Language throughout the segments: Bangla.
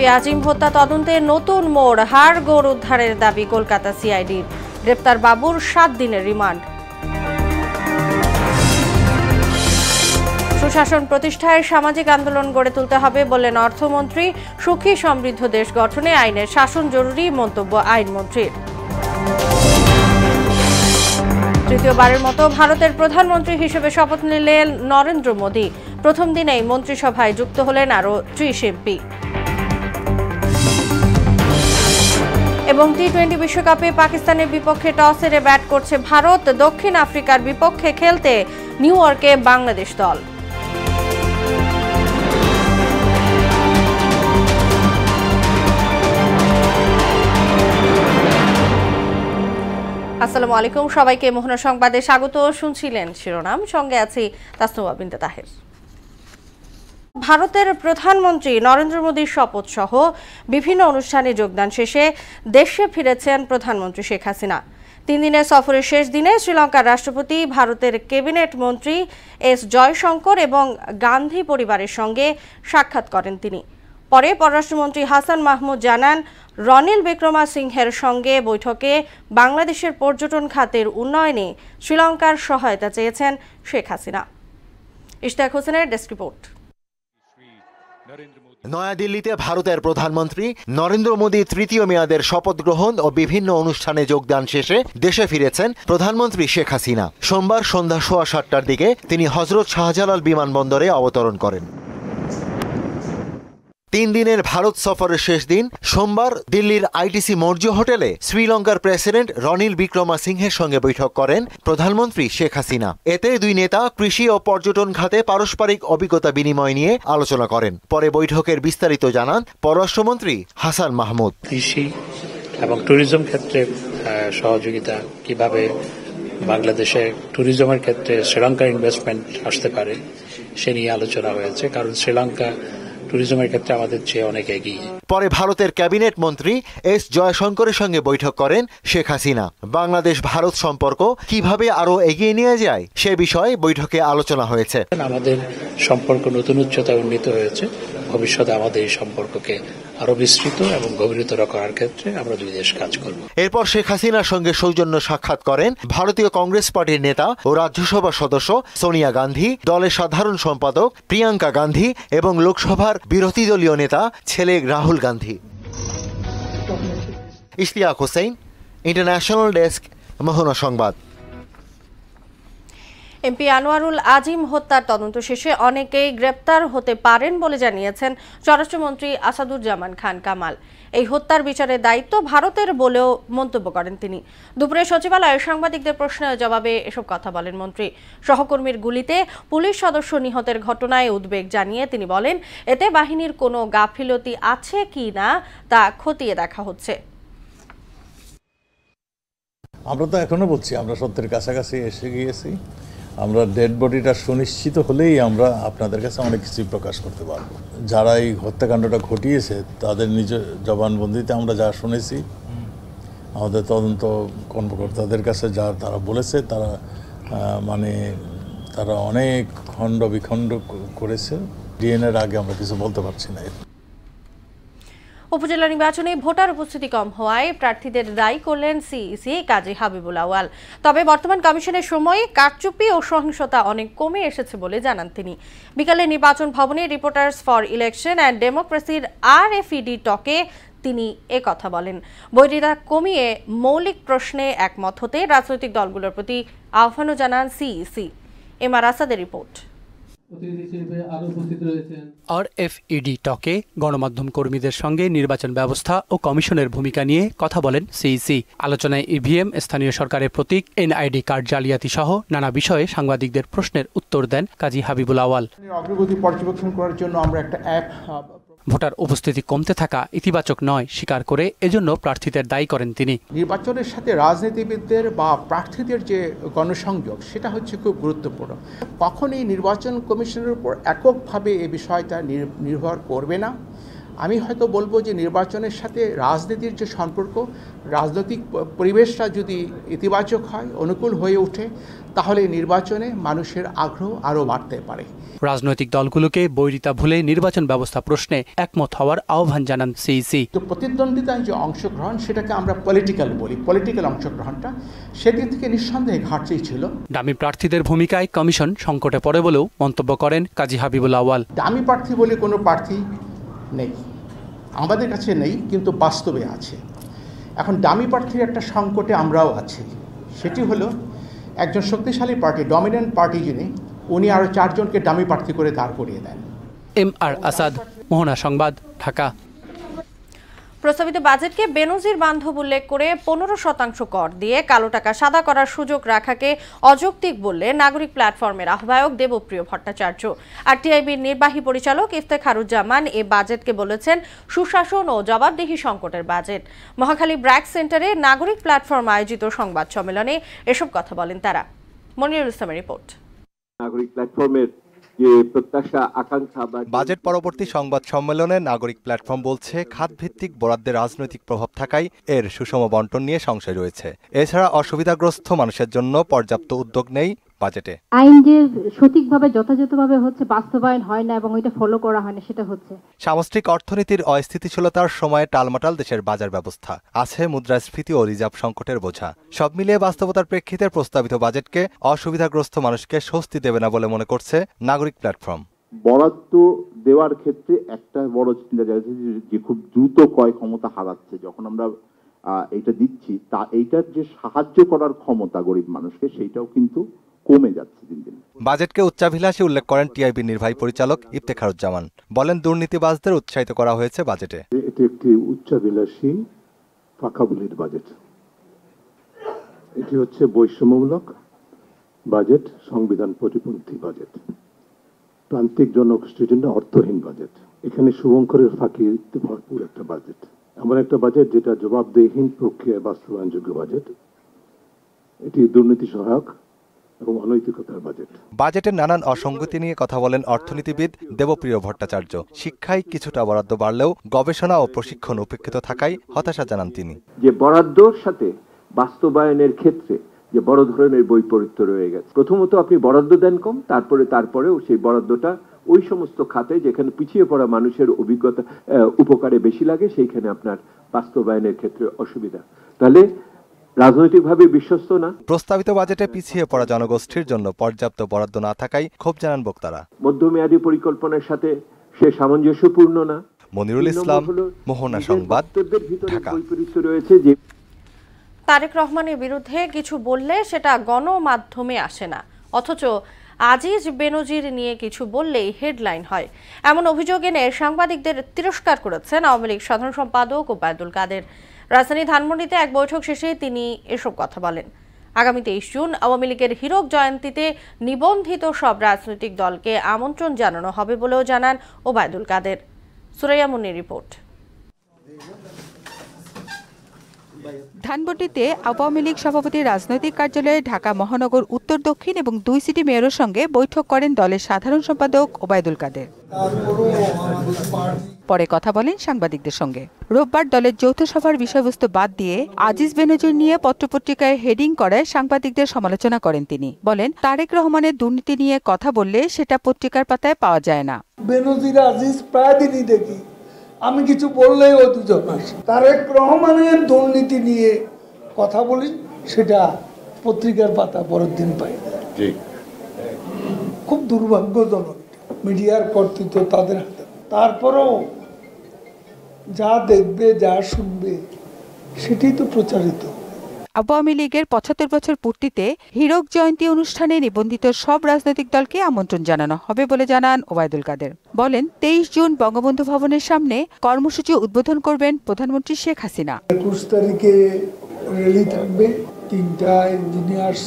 এমপি আজিম হত্যা তদন্তে নতুন মোড়, হাড়গোড় উদ্ধারের দাবি কলকাতা সিআইডির। গ্রেপ্তার বাবুর 7 দিনের রিমান্ড। সুশাসন প্রতিষ্ঠায় সামাজিক আন্দোলন গড়ে তুলতে হবে বললেন অর্থমন্ত্রী। সুখী সমৃদ্ধ দেশ গঠনে আইনের শাসন জরুরি, মন্তব্য আইনমন্ত্রীর। তৃতীয়বারের মতো ভারতের প্রধানমন্ত্রী হিসেবে শপথ নিলেন নরেন্দ্র মোদী। প্রথম দিনেই মন্ত্রিসভায় যুক্ত হলেন আরও 30 এমপি। এবং টি-20 বিশ্বকাপে পাকিস্তানের বিপক্ষে টস হেরে ব্যাট করছে ভারত। দক্ষিণ আফ্রিকার বিপক্ষে খেলতে নিউ ইয়র্কে বাংলাদেশ দল। আসসালামু আলাইকুম, সবাইকে মোহনা সংবাদে স্বাগত। শুনছিলেন শিরোনাম, সঙ্গে আছি তাসনুবা বিনতে তাহের। ভারতের প্রধানমন্ত্রী নরেন্দ্র মোদীর শপথ সহ বিভিন্ন অনুষ্ঠানে যোগদান শেষে দেশে ফিরেছেন প্রধানমন্ত্রী শেখ হাসিনা। 3 দিনের সফরের শেষ দিনে শ্রীলঙ্কার রাষ্ট্রপতি, ভারতের ক্যাবিনেট মন্ত্রী এস জয়শঙ্কর এবং গান্ধী পরিবারের সঙ্গে সাক্ষাৎ করেন তিনি। পরে পররাষ্ট্রমন্ত্রী হাসান মাহমুদ জানান, রনিল বিক্রমাসিংহের সঙ্গে বৈঠকে বাংলাদেশের পর্যটন খাতের উন্নয়নে শ্রীলঙ্কার সহায়তা চেয়েছেন শেখ হাসিনা। ইশতিয়াক হোসেনের ডেস্ক রিপোর্ট। নয়াদিল্লিতে ভারতের প্রধানমন্ত্রী নরেন্দ্র মোদী তৃতীয় মেয়াদের শপথ গ্রহণ ও বিভিন্ন অনুষ্ঠানে যোগদান শেষে দেশে ফিরেছেন প্রধানমন্ত্রী শেখ হাসিনা। সোমবার সন্ধ্যা 7:15টার দিকে তিনি হজরত শাহজালাল বিমানবন্দরে অবতরণ করেন। 3 দিনের ভারত সফরের শেষ দিন সোমবার দিল্লির আইটিসি মৌর্য হোটেলে শ্রীলঙ্কার প্রেসিডেন্ট রনিল বিক্রমাসিংহের সঙ্গে বৈঠক করেন প্রধানমন্ত্রী শেখ হাসিনা। এতে দুই নেতা কৃষি ও পর্যটন খাতে পারস্পরিক অভিজ্ঞতা বিনিময় নিয়ে আলোচনা করেন। পরে বৈঠকের বিস্তারিত জানান পররাষ্ট্রমন্ত্রী হাসান মাহমুদ। কৃষি এবং ট্যুরিজম ক্ষেত্রে সহযোগিতা, কিভাবে বাংলাদেশে ট্যুরিজমের ক্ষেত্রে শ্রীলঙ্কার ইনভেস্টমেন্ট আসতে পারে সে নিয়ে আলোচনা হয়েছে, কারণ শ্রীলঙ্কা ট্যুরিজমের ক্ষেত্রে আমাদের চেয়ে অনেক এগিয়ে। পরে ভারতের ক্যাবিনেট মন্ত্রী এস জয়শঙ্করের সঙ্গে বৈঠক করেন শেখ হাসিনা। বাংলাদেশ ভারত সম্পর্ক কিভাবে আরো এগিয়ে নিয়ে যায় সে বিষয়ে বৈঠকে আলোচনা হয়েছে। আমাদের সম্পর্ক নতুন উচ্চতায় উন্নীত হয়েছে। ভবিষ্যতে আমাদের এই সম্পর্ককে আরো বিস্তৃত এবং গভীরতর করার ক্ষেত্রে আমরা দুই দেশ কাজ করব। এরপর শেখ হাসিনার সঙ্গে সৌজন্য সাক্ষাৎ করেন ভারতীয় কংগ্রেস পার্টির নেতা ও রাজ্যসভা সদস্য সোনিয়া গান্ধী, দলের সাধারণ সম্পাদক প্রিয়াঙ্কা গান্ধী এবং লোকসভার বিরোধী দলীয় নেতা ছেলে রাহুল গান্ধী। ইশতিয়াক হোসেন, ইন্টারন্যাশনাল ডেস্ক, মোহনা সংবাদ। এমপি আনোয়ারুল আজিম হত্যার তদন্ত শেষে অনেকেই গ্রেপ্তার হতে পারেন বলে জানিয়েছেন স্বরাষ্ট্রমন্ত্রী আসাদুজ্জামান খান কামাল। এই হত্যার বিচারের দায়িত্ব ভারতের বলেও মন্তব্য করেন তিনি। দুপুরে সচিবালয়ে সাংবাদিকদের প্রশ্নের জবাবে এসব কথা বলেন মন্ত্রী। সহকর্মীর গুলিতে পুলিশ সদস্য নিহতের ঘটনায় উদ্বেগ জানিয়ে তিনি বলেন, এতে বাহিনীর কোনো গাফিলতি আছে কি না তা খতিয়ে দেখা হচ্ছে। আমরা তো এখনো বলছি আমরা সত্যের কাছাকাছি এসে গিয়েছি। আমরা ডেড বডিটা সুনিশ্চিত হলেই আমরা আপনাদের কাছে অনেক কিছুই প্রকাশ করতে পারবো। যারা এই হত্যাকাণ্ডটা ঘটিয়েছে তাদের নিজ জবানবন্দিতে আমরা যা শুনেছি, আমাদের তদন্ত কর্মকর্তাদের কাছে যা তারা বলেছে, তারা তারা অনেক খণ্ড বিখণ্ড করেছে। ডিএনএর আগে আমরা কিছু বলতে পারছি না। উপজেলা নির্বাচনে ভোটার উপস্থিতি কম হওয়ায় প্রার্থীদের দায়ী করলেন সিইসি কাজী হাবিবুল আওয়াল। তবে বর্তমান কমিশনের সময়ে কারচুপি ও সহিংসতা অনেক কমে এসেছে বলে জানান তিনি। বিকালে নির্বাচন ভবনে রিপোর্টার্স ফর ইলেকশন অ্যান্ড ডেমোক্রেসির RFED টকে তিনি কথা বলেন। বৈরিতা কমিয়ে মৌলিক প্রশ্নে একমত হতে রাজনৈতিক দলগুলোর প্রতি আহ্বানও জানান সিইসি। এমআর আসাদের রিপোর্ট। RFED টকে গণমাধ্যম কর্মীদের সঙ্গে নির্বাচন ব্যবস্থা ও কমিশনের ভূমিকা নিয়ে কথা বলেন সিইসি। আলোচনায় ইভিএম, স্থানীয় সরকারের প্রতীক, NID কার্ড জালিয়াতি সহ নানা বিষয়ে সাংবাদিকদের প্রশ্নের উত্তর দেন কাজী হাবিবুল আওয়াল। অগ্রগতি পর্যবেক্ষণ করার জন্য আমরা একটা অ্যাপ। ভোটার উপস্থিতি কমতে থাকা ইতিবাচক নয় স্বীকার করে এজন্য প্রার্থীদের দায়ী করেন তিনি। নির্বাচনের সাথে রাজনীতিবিদদের বা প্রার্থীদের যে গণসংযোগ সেটা হচ্ছে খুব গুরুত্বপূর্ণ। কখনই নির্বাচন কমিশনের উপর এককভাবে এই বিষয়টা নির্ভর করবে না। আমি হয়তো বলবো যে নির্বাচনের সাথে রাজনীতির যে সম্পর্ক, রাজনৈতিক পরিবেশটা যদি ইতিবাচক হয়, অনুকূল হয়ে ওঠে, তাহলে নির্বাচনে মানুষের আগ্রহ আরও বাড়তে পারে। রাজনৈতিক দলগুলোকে বৈরিতা ভুলে নির্বাচন ব্যবস্থা প্রশ্নে একমত হওয়ার আহ্বান জানান সিইসি। তো প্রতিদ্বন্দ্বিতায় যে অংশগ্রহণ, সেটাকে আমরা পলিটিক্যাল বলি, পলিটিক্যাল অংশগ্রহণটা সেদিক থেকে নিঃসন্দেহে ঘাটতি ছিল। ডামি প্রার্থীদের ভূমিকায় কমিশন সংকটে পড়ে বলেও মন্তব্য করেন কাজী হাবিবুল আউয়াল। ডামি প্রার্থী বলে কোনো প্রার্থী নেই, আমাদের কাছে নেই, কিন্তু বাস্তবে আছে। এখন ডামি প্রার্থীর একটা সংকটে আমরাও আছি। সেটি হলো একজন শক্তিশালী পার্টি, ডমিনেন্ট পার্টি যিনি, উনি আরও 4 জনকে ডামি প্রার্থী করে দাঁড় করিয়ে দেন। MR আসাদ, মোহনা সংবাদ, ঢাকা। প্রস্তাবিত বাজেটকে বেনজির বান্ধব উল্লেখ করে 15% কর দিয়ে কালো টাকা সাদা করার সুযোগ রাখাকে অযৌক্তিক বললে নাগরিক প্ল্যাটফর্মের আহ্বায়ক দেবপ্রিয় ভট্টাচার্য। আর টিআইবির নির্বাহী পরিচালক ইফতেখারুজ্জামান এ বাজেটকে বলেছেন সুশাসন ও জবাবদিহি সংকটের বাজেট। মহাখালী ব্র্যাক সেন্টারে নাগরিক প্ল্যাটফর্ম আয়োজিত সংবাদ সম্মেলনে এসব কথা বলেন তারা। মনিরুল ইসলামের রিপোর্ট। নাগরিক প্ল্যাটফর্মের প্রত্যাশা আকাঙ্ক্ষা বাজেট পরবর্তী সংবাদ সম্মেলনে নাগরিক প্ল্যাটফর্ম বলছে খাতভিত্তিক বরাদ্দে রাজনৈতিক প্রভাব থাকায় এর সুষম বন্টন নিয়ে সংশয় রয়েছে। এছাড়া অসুবিধাগ্রস্ত মানুষের জন্য পর্যাপ্ত উদ্যোগ নেই বাজেটে। আইন যে সঠিকভাবে যথাযথভাবে হচ্ছে বাস্তবায়ন হয় না এবং এটা ফলো করা হয় না, সেটা হচ্ছে। সামষ্টিক অর্থনীতির অস্থিতিশীলতার সময়ে টালমাটাল দেশের বাজার ব্যবস্থা, আছে মুদ্রাস্ফীতি ও রিজার্ভ সংকটের বোঝা। সব মিলিয়ে বাস্তবতার প্রেক্ষিতে প্রস্তাবিত বাজেটকে অসুবিধাগ্রস্ত মানুষকে স্বস্তি দেবে না বলে মনে করছে নাগরিক প্ল্যাটফর্ম। বরাদ্দ দেওয়ার ক্ষেত্রে একটা বড় চিন্তা যাচ্ছে যে খুব দ্রুত ক্রয় ক্ষমতা হারাচ্ছে। যখন আমরা এটা দিচ্ছি, তা এইটার যে সাহায্য করার ক্ষমতা গরিব মানুষকে, সেইটাও কিন্তু কমে যাচ্ছে দিন দিন। বাজেটকে উচ্চাভিলাষী উল্লেখ করেন টিআইবির নির্বাহী পরিচালক ইফতেখারুজ্জামান। বলেন, দুর্নীতিবাজদের উৎসাহিত করা হয়েছে বাজেটে। এটি একটি উচ্চাভিলাষী ফাঁকাবুলির বাজেট। এটি হচ্ছে বৈষম্যমূলক বাজেট, সংবিধান প্রতিপন্থী বাজেট, প্রান্তিক জনগোষ্ঠীর জন্য অর্থহীন বাজেট। এখানে শুভঙ্করের ফাঁকি ভরপুর একটা বাজেট, এমন একটা বাজেট যেটা জবাবদেহীন প্রক্রিয়ায় বাস্তবায়নযোগ্য বাজেট। এটি দুর্নীতি সহায়ক এবং অনৈতিকতার বাজেট। বাজেটের নানান অসঙ্গতি নিয়ে কথা বলেন অর্থনীতিবিদ দেবপ্রিয় ভট্টাচার্য। শিক্ষায় কিছুটা বরাদ্দ বাড়লেও গবেষণা ও প্রশিক্ষণ উপেক্ষিত থাকায় হতাশা জানান তিনি। যে বরাদ্দর সাথে বাস্তবায়নের ক্ষেত্রে যে বড় ধরনের বৈপরীত্য রয়ে গেছে। প্রথমত আপনি বরাদ্দ দেন কম, তারপরেও সেই বরাদ্দটা ওই সমস্ত খাতে যেখানে পিছিয়ে পড়া মানুষের অভিজ্ঞতা উপকারে বেশি লাগে, সেইখানে আপনার বাস্তবায়নের ক্ষেত্রে অসুবিধা। তাহলে রাজনৈতিকভাবে বিশ্বস্ত না। প্রস্তাবিত বাজেটে পিছিয়ে পড়া জনগোষ্ঠীর জন্য পর্যাপ্ত বরাদ্দ না থাকায় ক্ষোভ জানান বক্তারা। মধ্যমেয়াদী পরিকল্পনার সাথে সে সামঞ্জস্যপূর্ণ না। মনিরুল ইসলাম, মোহনা সংবাদ, ঢাকা। রয়েছে যে তারেক রহমানের বিরুদ্ধে কিছু বললে সেটা গণমাধ্যমে আসে না, অথচ আজিজ বেনজির নিয়ে কিছু বললেই হেডলাইন হয়। এমন অভিযোগ এনে সাংবাদিকদের তিরস্কার করেছেন আওয়ামী লীগ সাধারণ সম্পাদক ওবায়দুল কাদের। রাজধানী ধানমন্ডিতে এক বৈঠক শেষে তিনি এসব কথা বলেন। আগামী 23 জুন আওয়ামী লীগের হীরক জয়ন্তীতে নিবন্ধিত সব রাজনৈতিক দলকে আমন্ত্রণ জানানো হবে বলেও জানান ওবায়দুল কাদের। সুরাইয়া মুন্নির রিপোর্ট। ধানমন্ডিতে আওয়ামী লীগ সভাপতির রাজনৈতিক কার্যালয়ে ঢাকা মহানগর উত্তর দক্ষিণ এবং 2 সিটি মেয়রের সঙ্গে বৈঠক করেন দলের সাধারণ সম্পাদক ওবায়দুল কাদের। পরে কথা বলেন সাংবাদিকদের সঙ্গে। রোববার দলের যৌথ সভার বিষয়বস্তু বাদ দিয়ে আজিজ বেনজির নিয়ে পত্রপত্রিকায় হেডিং করায় সাংবাদিকদের সমালোচনা করেন তিনি। বলেন, তারেক রহমানের দুর্নীতি নিয়ে কথা বললে সেটা পত্রিকার পাতায় পাওয়া যায় না। বেনজির আজিজ প্রায় দিনই দেখি, আমি কিছু বললেই ও দুজন আসে। তারেক রহমানের দুর্নীতি নিয়ে কথা বলি, সেটা পত্রিকার পাতা পরের দিন পাই। খুব দুর্ভাগ্যজনক। মিডিয়ার কর্তৃত্ব তাদের হাতে, তারপরেও যা দেখবে যা শুনবে সেটাই তো প্রচারিত। আওয়ামী লীগের 75 বছর পূর্তিতে হীরক জয়ন্তী অনুষ্ঠানে নিবন্ধিত সব রাজনৈতিক দলকে আমন্ত্রণ জানানো হবে বলে জানান ওবায়দুল কাদের। বলেন, 23 জুন বঙ্গবন্ধু ভবনের সামনে কর্মসূচি উদ্বোধন করবেন প্রধানমন্ত্রী শেখ হাসিনা। 21 তারিখে র্যালি থাকবে 3টা ইঞ্জিনিয়ার্স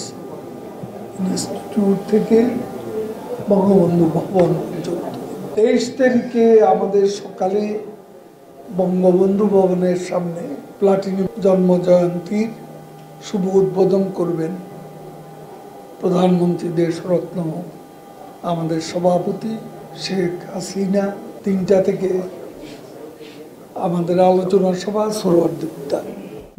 ইনস্টিটিউট থেকে বঙ্গবন্ধু ভবন পর্যন্ত। 23 তারিখে আমাদের সকালে বঙ্গবন্ধু ভবনের সামনে প্লাটিনাম জন্ম জয়ন্তীর শুভ উদ্বোধন করবেন প্রধানমন্ত্রী দেশরত্ন আমাদের সভাপতি শেখ হাসিনা। 3টা থেকে আমাদের আলোচনা সভা সৌহার্দ্যতা।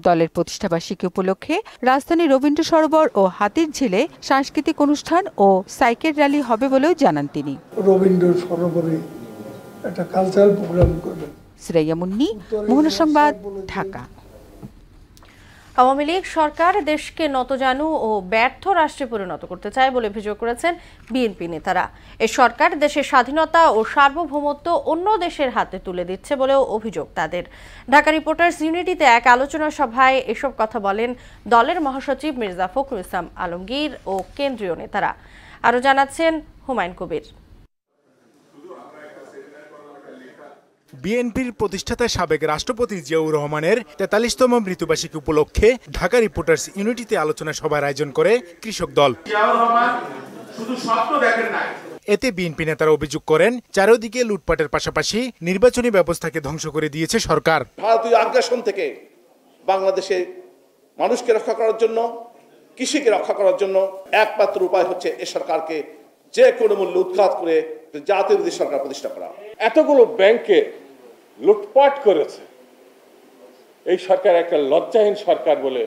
দলের প্রতিষ্ঠাবার্ষিকী উপলক্ষে রাজধানী রবীন্দ্র সরোবর ও হাতির ঝিলে সাংস্কৃতিক অনুষ্ঠান ও সাইকেল র্যালি হবে বলেও জানান তিনি। রবীন্দ্র সরোবরে একটা কালচারাল প্রোগ্রাম করবেন। শ্রেয়া মুন্নি, মোহনা সংবাদ, ঢাকা। আওয়ামী লীগ সরকার দেশকে নতজানু ও ব্যর্থ রাষ্ট্রে পরিণত করতে চায় বলে অভিযোগ করেছেন বিএনপি নেতারা। এই সরকার দেশের স্বাধীনতা ও সার্বভৌমত্ব অন্য দেশের হাতে তুলে দিচ্ছে বলেও অভিযোগ তাদের। ঢাকা রিপোর্টার্স ইউনিটিতে এক আলোচনা সভায় এসব কথা বলেন দলের মহাসচিব মির্জা ফখরুল ইসলাম আলমগীর ও কেন্দ্রীয় নেতারা। আরও জানাচ্ছেন হুমায়ুন কবির। বিএনপির প্রতিষ্ঠাতা সাবেক রাষ্ট্রপতি জিয়াউর রহমানের ৪৩তম মৃত্যুবার্ষিকী উপলক্ষে ঢাকা রিপোর্টার্স ইউনিটিতে আলোচনা সভার আয়োজন করে কৃষক দল। এতে বিএনপি নেতারা অভিযোগ করেন, চারিদিকে লুটপাটের পাশাপাশি নির্বাচনী ব্যবস্থাকে ধ্বংস করে দিয়েছে সরকার। ভারতীয় আগ্রাসন থেকে বাংলাদেশে মানুষকে রক্ষা করার জন্য, কৃষিকে রক্ষা করার জন্য একমাত্র উপায় হচ্ছে এ সরকারকে যে কোনো মূল্যে উৎখাত করে জাতীয় সরকার প্রতিষ্ঠা করা। এতগুলো ব্যাংকে লুটপাট করেছে এই সরকার একটা লজ্জাহীন সরকার বলে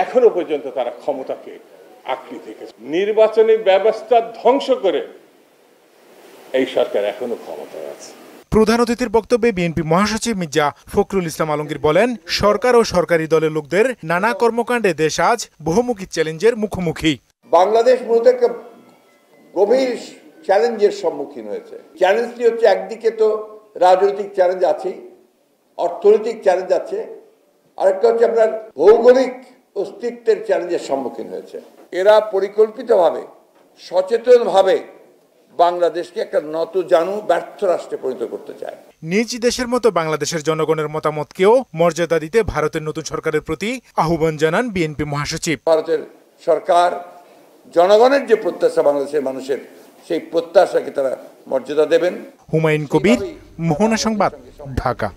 এখনো পর্যন্ত তারা ক্ষমতাকে আঁকড়ে থেকেছে। নির্বাচনী ব্যবস্থা ধ্বংস করে এই সরকার এখনো ক্ষমতায় আছে। প্রধান অতিথির বক্তব্যে বিএনপি মহাসচিব মির্জা ফখরুল ইসলাম আলমগীর বলেন, সরকার ও সরকারি দলের লোকদের নানা কর্মকাণ্ডে দেশ আজ বহুমুখী চ্যালেঞ্জের মুখোমুখি। বাংলাদেশ মূলত একটা গভীর চ্যালেঞ্জের সম্মুখীন হয়েছে। চ্যালেঞ্জটি হচ্ছে, একদিকে তো রাজনৈতিক চ্যালেঞ্জ আছে, অর্থনৈতিক চ্যালেঞ্জ আছে, আরেকটা হচ্ছে আপনার ভৌগোলিক অস্তিত্বের চ্যালেঞ্জের সম্মুখীন হয়েছে। এরা পরিকল্পিতভাবে, সচেতনভাবে বাংলাদেশকে একটা নতজানু ব্যর্থ রাষ্ট্রে পরিণত করতে চায়। নিজ দেশের মতো বাংলাদেশের জনগণের মতামতকেও মর্যাদা দিতে ভারতের নতুন সরকারের প্রতি আহ্বান জানান বিএনপি মহাসচিব। ভারতের সরকার জনগণের যে প্রত্যাশা বাংলাদেশের মানুষের, সেই প্রত্যাশাকে তারা মর্যাদা দেবেন। হুমায়ুন কবির, মোহনা সংবাদ, ঢাকা।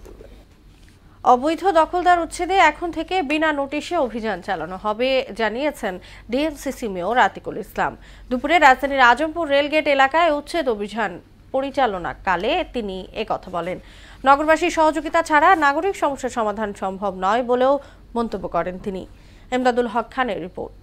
অবৈধ দখলদার উচ্ছেদে এখন থেকে বিনা নোটিশে অভিযান চালানো হবে জানিয়েছেন ডিএনসিসি মেয়র আতিকুল ইসলাম। দুপুরে রাজধানীর আজমপুর রেলগেট এলাকায় উচ্ছেদ অভিযান পরিচালনাকালে তিনি একথা বলেন। নগরবাসীর সহযোগিতা ছাড়া নাগরিক সমস্যার সমাধান সম্ভব নয় বলেও মন্তব্য করেন তিনি। এমদাদুল হক খানের রিপোর্ট।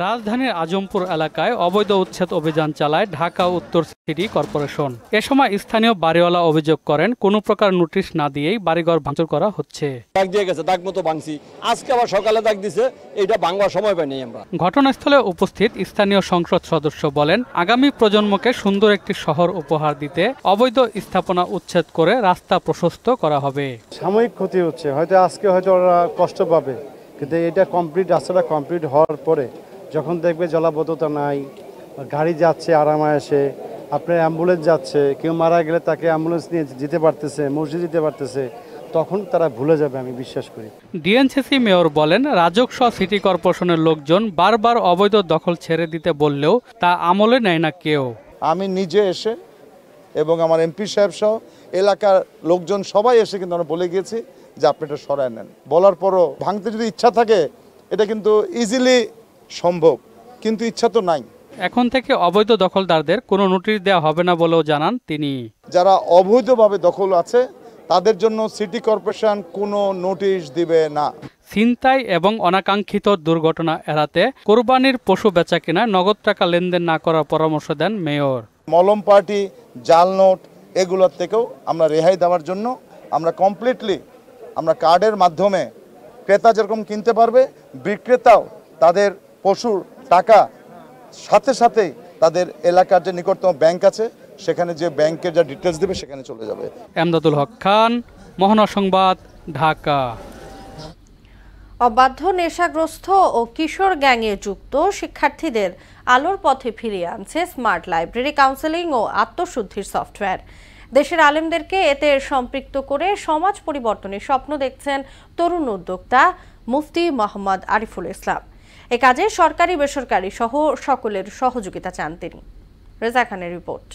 রাজধানীর আজমপুর এলাকায় অবৈধ উচ্ছেদ অভিযান চালায় ঢাকা উত্তর সিটি কর্পোরেশন। এ সময় স্থানীয় বাড়িওয়ালা অভিযোগ করেন, কোনো প্রকার নোটিশ না দিয়েই বাড়িঘর ভাঙচুর করা হচ্ছে। দাগ দিয়ে গেছে, দাগ মতো ভাঙছি, আজকে আবার সকালে দাগ দিছে, এটা ভাঙবার সময় পাইনি আমরা। ঘটনাস্থলে উপস্থিত স্থানীয় সংসদ সদস্য বলেন, আগামী প্রজন্মকে সুন্দর একটি শহর উপহার দিতে অবৈধ স্থাপনা উচ্ছেদ করে রাস্তা প্রশস্ত করা হবে। সাময়িক ক্ষতি হচ্ছে, হয়তো আজকে হয়তো ওরা কষ্ট পাবে, কিন্তু এটা কমপ্লিট, রাস্তাটা কমপ্লিট হওয়ার পরে যখন দেখবে জলাবদ্ধতা নাই, গাড়ি যাচ্ছে আরামায়েসে, আপনার অ্যাম্বুলেন্স যাচ্ছে, কেউ মারা গেলে তাকে অ্যাম্বুলেন্স নিয়ে যেতে পারতেছে, মসজিদ যেতে পারতেছে, তখন তারা ভুলে যাবে, আমি বিশ্বাস করি। ডিএনসিসি মেয়র বলেন, রাজউক সিটি কর্পোরেশনের লোকজন বারবার অবৈধ দখল ছেড়ে দিতে বললেও তা আমলে নেয় না কেউ। আমি নিজে এসে এবং আমার এমপি সাহেব সহ এলাকার লোকজন সবাই এসে কিন্তু আমরা বলে গিয়েছি যে আপনি এটা সরায় নেন। বলার পরও ভাঙতে যদি ইচ্ছা থাকে এটা কিন্তু ইজিলি সম্ভব, কিন্তু ইচ্ছা তো নাই। এখন থেকে অবৈধ দখলদারদের কোনো নোটিশ দেওয়া হবে না বলেও জানান তিনি। যারা অবৈধভাবে দখল আছে তাদের জন্য সিটি কর্পোরেশন কোনো নোটিশ দিবে না। ছিনতাই এবং অনাকাঙ্ক্ষিত দুর্ঘটনা এড়াতে কোরবানির পশু বেচাকেনা নগদ টাকা লেনদেন না করার পরামর্শ দেন মেয়র। মলম পার্টি, জাল নোট এগুলোর থেকেও আমরা রেহাই দেওয়ার জন্য আমরা কমপ্লিটলি আমরা কার্ডের মাধ্যমে ক্রেতা যেরকম কিনতে পারবে, বিক্রেতাও তাদের পশুর টাকা সাথে সাথে তাদের এলাকার যে নিকটতম ব্যাংক আছে সেখানে যে ব্যাংকের যা ডিটেলস দেবে সেখানে চলে যাবে। এমদাদুল হক খান, মোহনা সংবাদ, ঢাকা। অবাধ্য নেশাগ্রস্ত ও কিশোর গ্যাংয়ে যুক্ত শিক্ষার্থীদের আলোর পথে ফিরিয়ে আনছে স্মার্ট লাইব্রেরি কাউন্সেলিং ও আত্মশুদ্ধির সফটওয়্যার। দেশের আলেমদেরকে এতে সম্পৃক্ত করে সমাজ পরিবর্তনের স্বপ্ন দেখছেন তরুণ উদ্যোক্তা মুফতি মোহাম্মদ আরিফুল ইসলাম। এ কাজে সরকারি বেসরকারি সহ সকলের সহযোগিতা চান তিনি। রেজা খানের রিপোর্ট।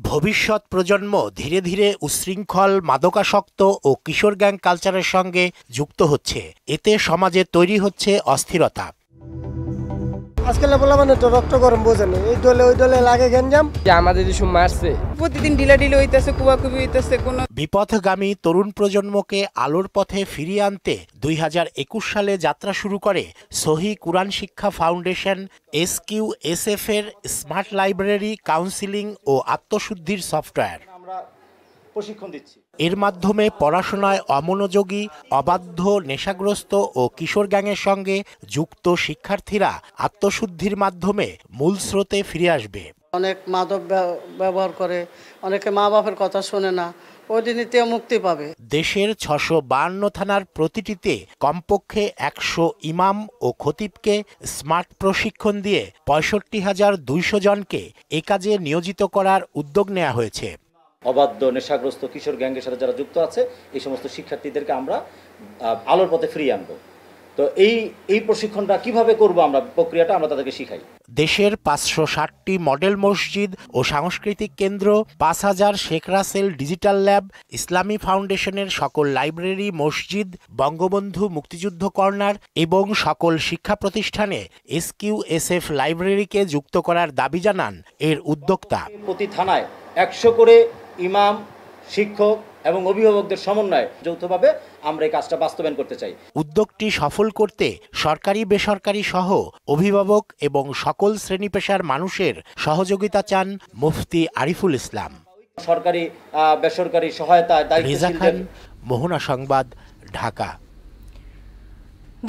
ভবিষ্যৎ প্রজন্ম ধীরে ধীরে উচ্ছৃঙ্খল, মাদকাসক্ত ও কিশোর গ্যাং কালচারের সঙ্গে যুক্ত হচ্ছে। এতে সমাজে তৈরি হচ্ছে অস্থিরতা। আজকাল বলা মানে তো রক্ত গরম বোঝেন এই দলে ওই দলে লাগে গেঞ্জাম যে আমাদের যে মারছে প্রতিদিন ঢিলাঢিলি হইতেছে কুবাকুবি হইতেছে কোনো বিপথগামী তরুণ প্রজন্মকে আলোর পথে ফিরিয়ে আনতে 2021 সালে যাত্রা শুরু করে সহি কুরআন শিক্ষা ফাউন্ডেশন SQSF এর স্মার্ট লাইব্রেরি কাউন্সিলিং ও আত্মশুদ্ধির সফটওয়্যার। প্রশিক্ষণ দিচ্ছি। এর মাধ্যমে পড়াশোনায় অমনোযোগী, অবাধ্য, নেশাগ্রস্ত ও কিশোর গ্যাংয়ের সঙ্গে যুক্ত শিক্ষার্থীরা আত্মশুদ্ধির মাধ্যমে মূল স্রোতে ফিরে আসবে। অনেক মাদক ব্যবহার করে, অনেকে মা বাপের কথা শোনে না, ওই দিনতে মুক্তি পাবে। দেশের 652 থানার প্রতিটিতে কমপক্ষে 100 ইমাম ও খতিবকে স্মার্ট প্রশিক্ষণ দিয়ে 65,200 জনকে এ কাজে নিয়োজিত করার উদ্যোগ নেওয়া হয়েছে। অবাধ্য, নেশাগ্রস্ত, কিশোর গ্যাংয়ের সাথে যারা যুক্ত আছে এই সমস্ত শিক্ষার্থীদেরকে আমরা আলোর পথে ফিরিয়ে আনবো। তো এই প্রশিক্ষণটা কিভাবে করব, আমরা প্রক্রিয়াটা আমরা তাদেরকে শিখাই। দেশের 560টি মডেল মসজিদ ও সাংস্কৃতিক কেন্দ্র, 5000 শেখ রাসেল ডিজিটাল ল্যাব, ইসলামী ফাউন্ডেশনের সকল লাইব্রেরি, মসজিদ, বঙ্গবন্ধু মুক্তিযুদ্ধ কর্নার এবং সকল শিক্ষা প্রতিষ্ঠানে SQSF লাইব্রেরিকে যুক্ত করার দাবি জানান এর উদ্যোক্তা। প্রতি থানায় 100 করে ইমাম, শিক্ষক এবং অভিভাবকদের সমন্বয়ে যৌথভাবে আমরা এই কাজটা বাস্তবায়ন করতে চাই। উদ্যোগটি সফল করতে সরকারি, বেসরকারি সহ অভিভাবক এবং সকল শ্রেণী পেশার মানুষের সহযোগিতা চান মুফতি আরিফুল ইসলাম। সরকারি, বেসরকারি সহায়তায় দায়িত্বশীল। মোহনা সংবাদ, ঢাকা।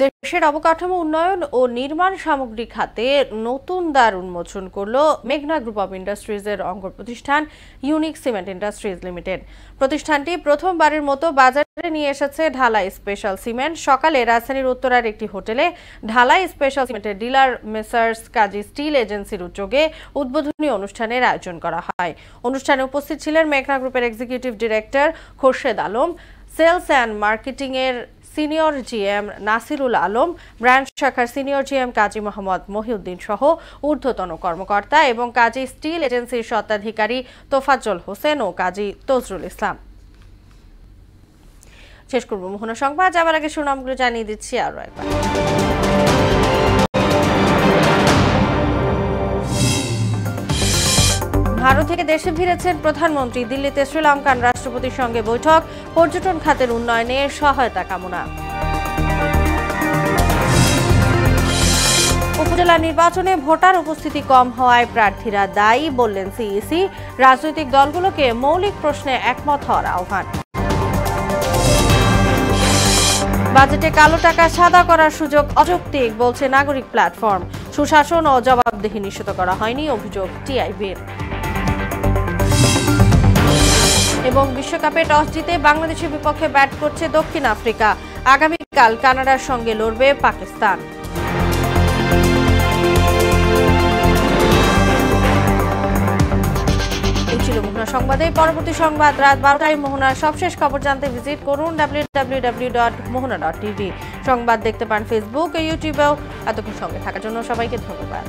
দেশের অবকাঠামো উন্নয়ন ও নির্মাণ সামগ্রী খাতে নতুন দ্বার উন্মোচন করল মেঘনা গ্রুপ অব ইন্ডাস্ট্রিজের অঙ্গ প্রতিষ্ঠান ইউনিক সিমেন্ট ইন্ডাস্ট্রিজ লিমিটেড। প্রতিষ্ঠানটি প্রথমবারের মতো বাজারে নিয়ে এসেছে ঢালাই স্পেশাল সিমেন্ট। সকালে রাজধানীর উত্তরার একটি হোটেলে ঢালাই স্পেশাল সিমেন্টের ডিলার মেসার্স কাজী স্টিল এজেন্সির উদ্যোগে উদ্বোধনী অনুষ্ঠানের আয়োজন করা হয়। অনুষ্ঠানে উপস্থিত ছিলেন মেঘনা গ্রুপের executive director Khorshed Alam, sales and marketing এর senior GM Nasirul Alam, brand শাখার সিনিয়র GM কাজী মোহাম্মদ মহিউদ্দিন সহ ঊর্ধ্বতন কর্মকর্তা এবং কাজী স্টিল এজেন্সির স্বত্বাধিকারী তোফাজ্জল হোসেন ও কাজী তজরুল ইসলাম। শেষ করব মোহনা সংবাদ, যাবার আগে সুনামগুলো জানিয়ে দিচ্ছি আরো একবার। ভারত থেকে দেশে ফিরেছেন প্রধানমন্ত্রী। দিল্লিতে শ্রীলঙ্কান রাষ্ট্রপতির সঙ্গে বৈঠক, পর্যটন খাতের উন্নয়নে সহায়তা কামনা। উপজেলা নির্বাচনে ভোটার উপস্থিতি কম হওয়ায় প্রার্থীরা দায়ী বললেন CEC। রাজনৈতিক দলগুলোকে মৌলিক প্রশ্নে একমত হওয়ার আহ্বান। বাজেটে কালো টাকা সাদা করার সুযোগ অযৌক্তিক বলছে নাগরিক প্ল্যাটফর্ম। সুশাসন ও জবাবদিহি নিশ্চিত করা হয়নি, অভিযোগ TIB-র। এবং বিশ্বকাপে টস জিতে বাংলাদেশের বিপক্ষে ব্যাট করছে দক্ষিণ আফ্রিকা। আগামীকাল কানাডার সঙ্গে লড়বে পাকিস্তান। এই ছিল মোহনা সংবাদে। পরবর্তী সংবাদ রাত 12টায়। মোহনার সবশেষ খবর জানতে ভিজিট করুন www.mohona.tv। সংবাদ দেখতে পান ফেসবুক ও ইউটিউবেও। এতক্ষণ সঙ্গে থাকার জন্য সবাইকে ধন্যবাদ।